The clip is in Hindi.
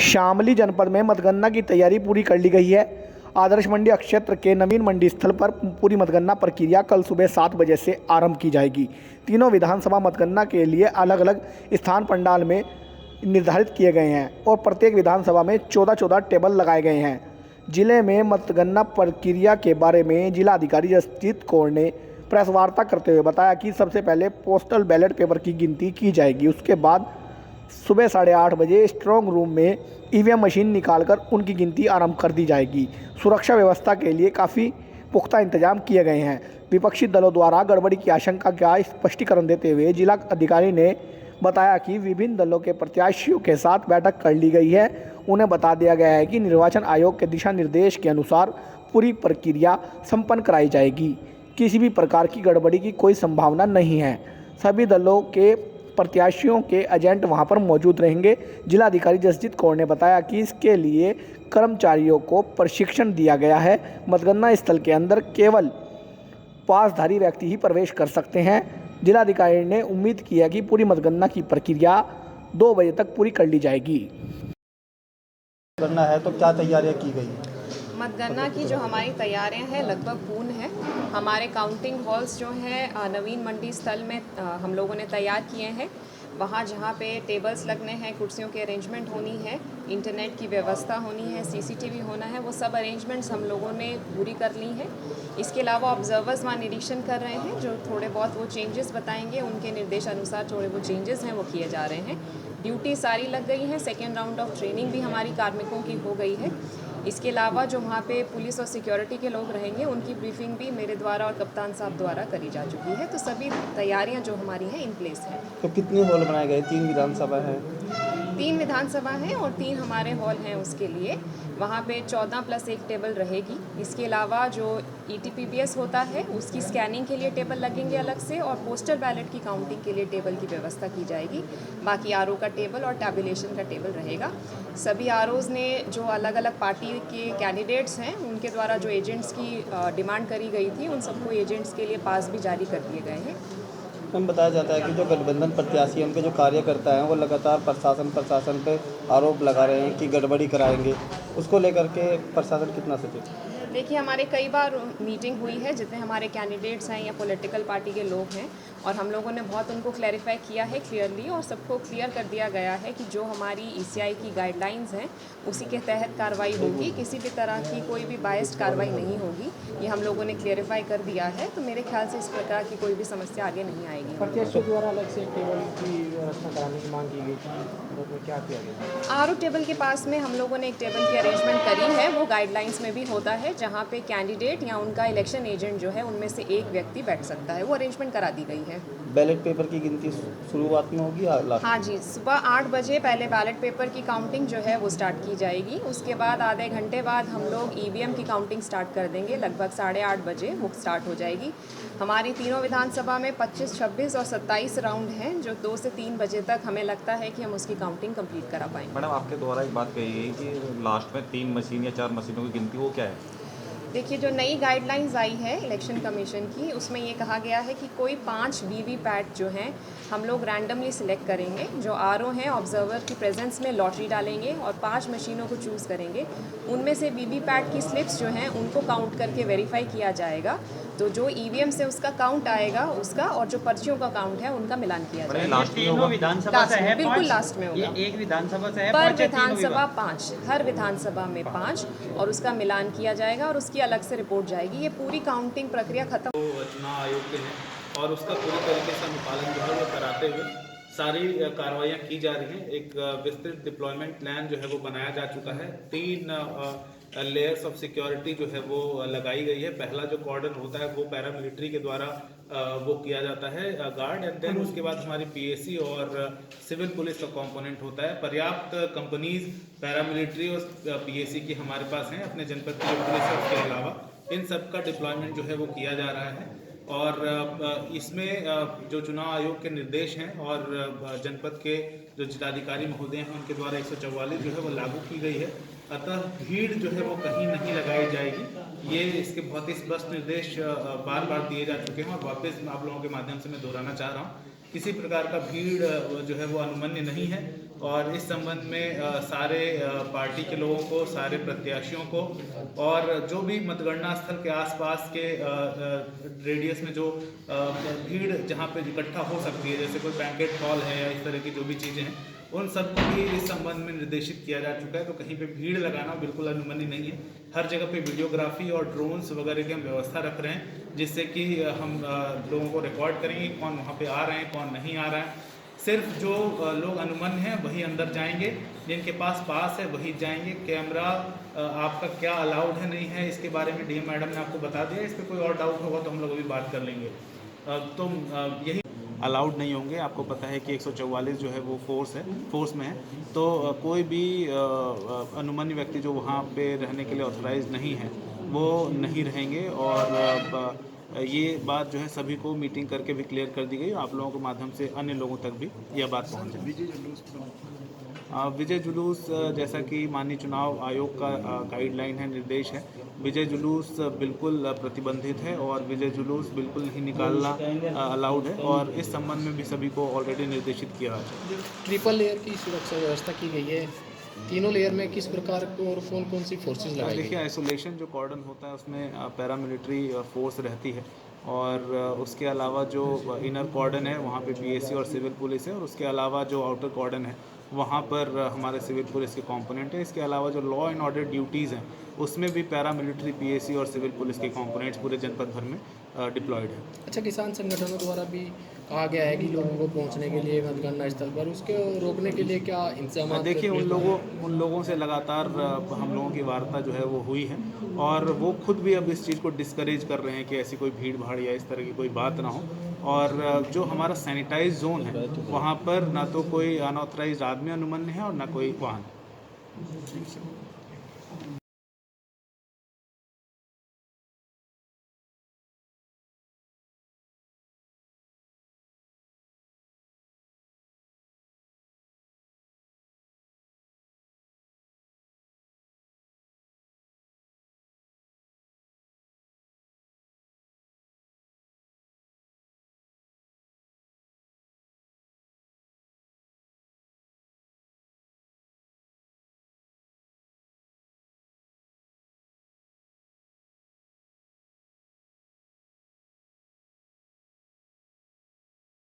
शामली जनपद में मतगणना की तैयारी पूरी कर ली गई है। आदर्श मंडी क्षेत्र के नवीन मंडी स्थल पर पूरी मतगणना प्रक्रिया कल सुबह 7 बजे से आरंभ की जाएगी। तीनों विधानसभा मतगणना के लिए अलग अलग स्थान पंडाल में निर्धारित किए गए हैं और प्रत्येक विधानसभा में 14-14 टेबल लगाए गए हैं। जिले में मतगणना प्रक्रिया के बारे में जिला अधिकारी जसजीत कौर ने प्रेस वार्ता करते हुए बताया कि सबसे पहले पोस्टल बैलेट पेपर की गिनती की जाएगी। उसके बाद सुबह 8:30 बजे स्ट्रांग रूम में ईवीएम मशीन निकालकर उनकी गिनती आरंभ कर दी जाएगी। सुरक्षा व्यवस्था के लिए काफ़ी पुख्ता इंतजाम किए गए हैं। विपक्षी दलों द्वारा गड़बड़ी की आशंका का स्पष्टीकरण देते हुए जिला अधिकारी ने बताया कि विभिन्न दलों के प्रत्याशियों के साथ बैठक कर ली गई है। उन्हें बता दिया गया है कि निर्वाचन आयोग के दिशा निर्देश के अनुसार पूरी प्रक्रिया संपन्न कराई जाएगी। किसी भी प्रकार की गड़बड़ी की कोई संभावना नहीं है। सभी दलों के प्रत्याशियों के एजेंट वहां पर मौजूद रहेंगे। जिलाधिकारी जसजीत कौर ने बताया कि इसके लिए कर्मचारियों को प्रशिक्षण दिया गया है। मतगणना स्थल के अंदर केवल पासधारी व्यक्ति ही प्रवेश कर सकते हैं। जिलाधिकारी ने उम्मीद किया कि पूरी मतगणना की प्रक्रिया 2 बजे तक पूरी कर ली जाएगी। करना है तो क्या तैयारियां की गई हैं? मतगणना की जो हमारी तैयारियां हैं लगभग पूर्ण है। हमारे काउंटिंग हॉल्स जो हैं नवीन मंडी स्थल में हम लोगों ने तैयार किए हैं। वहाँ जहाँ पे टेबल्स लगने हैं, कुर्सियों की अरेंजमेंट होनी है, इंटरनेट की व्यवस्था होनी है, सीसीटीवी होना है, वो सब अरेंजमेंट्स हम लोगों ने पूरी कर ली हैं। इसके अलावा ऑब्जर्वर्स वहाँ निरीक्षण कर रहे हैं, जो थोड़े बहुत वो चेंजेस बताएंगे, उनके निर्देशानुसार थोड़े वो चेंजेस हैं वो किए जा रहे हैं। ड्यूटी सारी लग गई है। सेकेंड राउंड ऑफ ट्रेनिंग भी हमारी कार्मिकों की हो गई है। इसके अलावा जो वहाँ पे पुलिस और सिक्योरिटी के लोग रहेंगे उनकी ब्रीफिंग भी मेरे द्वारा और कप्तान साहब द्वारा करी जा चुकी है। तो सभी तैयारियाँ जो हमारी हैं इन प्लेस हैं। तो कितने हॉल बनाए गए? 3 विधानसभा है। 3 विधानसभा हैं और 3 हमारे हॉल हैं। उसके लिए वहाँ पे 14+1 टेबल रहेगी। इसके अलावा जो ETPBS होता है उसकी स्कैनिंग के लिए टेबल लगेंगे अलग से, और पोस्टल बैलेट की काउंटिंग के लिए टेबल की व्यवस्था की जाएगी। बाकी RO का टेबल और टैबुलेशन का टेबल रहेगा। सभी ROs ने जो अलग अलग पार्टी के कैंडिडेट्स हैं उनके द्वारा जो एजेंट्स की डिमांड करी गई थी उन सबको एजेंट्स के लिए पास भी जारी कर दिए गए हैं। हम बताया जाता है कि जो गठबंधन प्रत्याशी हैं उनके जो कार्यकर्ता हैं वो लगातार प्रशासन पे आरोप लगा रहे हैं कि गड़बड़ी कराएंगे। उसको लेकर के प्रशासन कितना सचेत? देखिए, हमारे कई बार मीटिंग हुई है जितने हमारे कैंडिडेट्स हैं या पॉलिटिकल पार्टी के लोग हैं, और हम लोगों ने बहुत उनको क्लैरिफाई किया है क्लियरली, और सबको क्लियर कर दिया गया है कि जो हमारी ECI की गाइडलाइंस हैं उसी के तहत कार्रवाई होगी। किसी भी तरह की कोई भी बायस्ड कार्रवाई नहीं होगी। ये हम लोगों ने क्लियरिफाई कर दिया है। तो मेरे ख्याल से इस प्रकार की कोई भी समस्या आगे नहीं आएगी। प्रत्याशियों द्वारा अलग से टेबल की व्यवस्था कराने की मांग की गई थी, तो क्या किया गया? RO टेबल के पास में हम लोगों ने एक टेबल की अरेंजमेंट करी है। वो गाइडलाइंस में भी होता है, जहाँ पे कैंडिडेट या उनका इलेक्शन एजेंट जो है उनमें से एक व्यक्ति बैठ सकता है। वो अरेंजमेंट करा दी गई है। बैलेट पेपर की गिनती शुरुआत में होगी या लास्ट? हाँ जी, सुबह 8 बजे पहले बैलेट पेपर की काउंटिंग जो है वो स्टार्ट की जाएगी। उसके बाद आधे घंटे बाद हम लोग EVM की काउंटिंग स्टार्ट कर देंगे। लगभग 8:30 बजे वो स्टार्ट हो जाएगी। हमारी तीनों विधानसभा में 25, 26 और 27 राउंड हैं, जो 2 से 3 बजे तक हमें लगता है कि हम उसकी काउंटिंग कंप्लीट करा पाएंगे। मैडम, आपके द्वारा एक बात कही गई कि लास्ट में 3 मशीन या 4 मशीनों की गिनती, वो क्या है? देखिए, जो नई गाइडलाइंस आई है इलेक्शन कमीशन की, उसमें ये कहा गया है कि कोई 5 VVPAT जो हैं हम लोग रैंडमली सिलेक्ट करेंगे। जो RO हैं ऑब्जर्वर की प्रेजेंस में लॉटरी डालेंगे और 5 मशीनों को चूज़ करेंगे। उनमें से VVPAT की स्लिप्स जो हैं उनको काउंट करके वेरीफाई किया जाएगा। तो जो EVM से उसका काउंट आएगा उसका, और जो पर्चियों का काउंट है उनका मिलान किया जाएगा। लास्ट में तीनों विधानसभा से है, बिल्कुल लास्ट में होगा। ये एक विधानसभा से है, पर विधानसभा 5, हर विधानसभा में 5, और उसका मिलान किया जाएगा और उसकी अलग से रिपोर्ट जाएगी। ये पूरी काउंटिंग प्रक्रिया खत्म। तो चुनाव आयोग के हैं और उसका पूरी तरीके से अनुपालन जो है वो कराते हुए सारी कार्रवाइयाँ की जा रही हैं। एक विस्तृत डिप्लॉयमेंट प्लान जो है वो बनाया जा चुका है। 3 लेयर्स ऑफ सिक्योरिटी जो है वो लगाई गई है। पहला जो कॉर्डन होता है वो पैरामिलिट्री के द्वारा वो किया जाता है गार्ड, एंड देन उसके बाद हमारी PAC और सिविल पुलिस का कंपोनेंट होता है। पर्याप्त कंपनीज पैरामिलिट्री और PAC की हमारे पास हैं अपने जनपद की पुलिस है। उसके अलावा इन सब का डिप्लॉयमेंट जो है वो किया जा रहा है, और इसमें जो चुनाव आयोग के निर्देश हैं और जनपद के जो जिलाधिकारी महोदय हैं उनके द्वारा 144 जो है वो लागू की गई है। अतः भीड़ जो है वो कहीं नहीं लगाई जाएगी। ये इसके बहुत ही स्पष्ट निर्देश बार बार दिए जा चुके हैं, और वापस आप लोगों के माध्यम से मैं दोहराना चाह रहा हूँ, किसी प्रकार का भीड़ जो है वो अनुमन्य नहीं है। और इस संबंध में सारे पार्टी के लोगों को, सारे प्रत्याशियों को और जो भी मतगणना स्थल के आसपास के रेडियस में जो भीड़ जहां पे इकट्ठा हो सकती है, जैसे कोई बैंकेट हॉल है या इस तरह की जो भी चीज़ें हैं, उन सबको भी इस संबंध में निर्देशित किया जा चुका है। तो कहीं पे भीड़ लगाना बिल्कुल अनुमति नहीं है। हर जगह पे वीडियोग्राफी और ड्रोन्स वगैरह की हम व्यवस्था रख रहे हैं, जिससे कि हम लोगों को रिकॉर्ड करेंगे कौन वहाँ पे आ रहे हैं, कौन नहीं आ रहा है। सिर्फ जो लोग अनुमन्य हैं वही अंदर जाएंगे, जिनके पास है वही जाएंगे। कैमरा आपका क्या अलाउड है नहीं है, इसके बारे में डीएम मैडम ने आपको बता दिया। इस पर कोई और डाउट होगा तो हम लोग अभी बात कर लेंगे। तो यही अलाउड नहीं होंगे। आपको पता है कि 144 जो है वो फोर्स में है, तो कोई भी अनुमन्य व्यक्ति जो वहाँ पे रहने के लिए ऑथराइज नहीं है वो नहीं रहेंगे। और ये बात जो है सभी को मीटिंग करके भी क्लियर कर दी गई। आप लोगों के माध्यम से अन्य लोगों तक भी यह बात पहुँच जाए। विजय जुलूस जैसा कि माननीय चुनाव आयोग का गाइडलाइन है, निर्देश है, विजय जुलूस बिल्कुल प्रतिबंधित है और विजय जुलूस बिल्कुल नहीं निकालना अलाउड है। और इस संबंध में भी सभी को ऑलरेडी निर्देशित किया है। ट्रिपल लेयर की सुरक्षा व्यवस्था की गई है, तीनों लेयर में किस प्रकार को और कौन सी फोर्सेज लगाई गई? देखिए, आइसोलेशन जो कॉर्डन होता है उसमें पैरामिलिट्री फोर्स रहती है और उसके अलावा जो इनर कॉर्डन है वहाँ पे पीएसी और सिविल पुलिस है, और उसके अलावा जो आउटर कॉर्डन है वहाँ पर हमारे सिविल पुलिस के कंपोनेंट है। इसके अलावा जो लॉ एंड ऑर्डर ड्यूटीज़ हैं उसमें भी पैरामिलिट्री, पीएसी और सिविल पुलिस के कंपोनेंट्स पूरे जनपद भर में डिप्लॉयड है। अच्छा, किसान संगठनों द्वारा भी कहा गया है कि लोगों को पहुंचने के लिए मतगणना स्थल पर उसके रोकने के लिए क्या इंतजाम? देखिए, उन लोगों से लगातार हम लोगों की वार्ता जो है वो हुई है और वो खुद भी अब इस चीज़ को डिस्करेज कर रहे हैं कि ऐसी कोई भीड़ भाड़ या इस तरह की कोई बात ना हो। और जो हमारा सैनिटाइज जोन है वहाँ पर ना तो कोई अनऑथराइज आदमी अनुमन्य है और ना कोई वाहन।